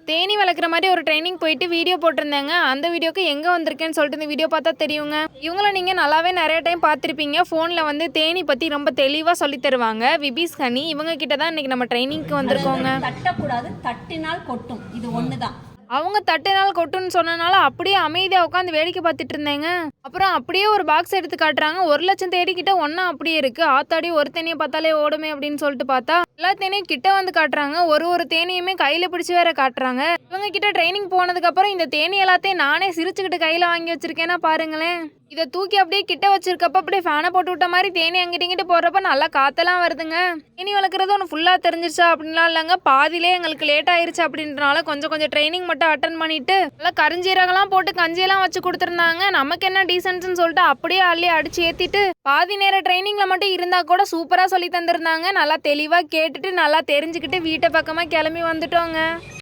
தேனி வளர்க்குற மாதிரி ஒரு ட்ரைனிங் போயிட்டு வீடியோ போட்டிருந்தாங்க. அந்த வீடியோக்கு எங்கே வந்திருக்கேன்னு சொல்லிட்டு இந்த வீடியோ பார்த்தா தெரியுங்க. இவங்கள நீங்கள் நல்லாவே நிறைய டைம் பார்த்துருப்பீங்க. ஃபோனில் வந்து தேனி பற்றி ரொம்ப தெளிவாக சொல்லி தருவாங்க. விபீஸ் ஹனி இவங்க கிட்ட தான் இன்றைக்கி நம்ம ட்ரைனிங்க்கு வந்திருக்கோங்க. தட்டக்கூடாது, தட்டினால் கொட்டும், இது ஒன்று தான். அவங்க தட்டு நாள் கொட்டுன்னு சொன்னனால அப்படியே அமைதியாக உட்காந்து வேடிக்கை பார்த்துட்டு இருந்தேங்க. அப்புறம் அப்படியே ஒரு பாக்ஸ் எடுத்து காட்டுறாங்க. 1,00,000 தேடிக்கிட்ட ஒன்றா அப்படியே இருக்குது. ஆத்தாடி ஒரு தேனியை பார்த்தாலே ஓடுமே அப்படின்னு சொல்லிட்டு பார்த்தா எல்லா தேனையும் கிட்ட வந்து காட்டுறாங்க. ஒரு தேனியுமே கையில் பிடிச்சி வேற காட்டுறாங்க. இவங்க கிட்ட ட்ரைனிங் போனதுக்கப்புறம் இந்த தேனி எல்லாத்தையும் நானே சிரிச்சுக்கிட்டு கையில் வாங்கி வச்சிருக்கேன்னா பாருங்களேன். இதை தூக்கி அப்படியே கிட்ட வச்சிருக்கப்ப அப்படியே ஃபேனை போட்டு விட்ட மாதிரி தேனி அங்கிட்டு போடுறப்ப நல்லா காத்தெல்லாம் வருதுங்க. தேனி வளர்க்குறது ஒன்று ஃபுல்லாக தெரிஞ்சிருச்சா அப்படின்லாம் இல்லைங்க. பாதியிலே எங்களுக்கு லேட் ஆயிருச்சு அப்படின்றனால கொஞ்சம் ட்ரைனிங் மட்டும் அட்டன் பண்ணிட்டு நல்லா கரிஞ்சீரகெல்லாம் போட்டு கஞ்சியெல்லாம் வச்சு கொடுத்துருந்தாங்க. நமக்கு என்ன டீசன்ட்னு சொல்லிட்டு அப்படியே அள்ளி அடிச்சு ஏற்றிட்டு பாதி நேர ட்ரைனிங்கில் மட்டும் இருந்தால் கூட சூப்பராக சொல்லி தந்திருந்தாங்க. நல்லா தெளிவாக கேட்டுட்டு நல்லா தெரிஞ்சுக்கிட்டு வீட்டை பக்கமாக கிளம்பி வந்துட்டோங்க.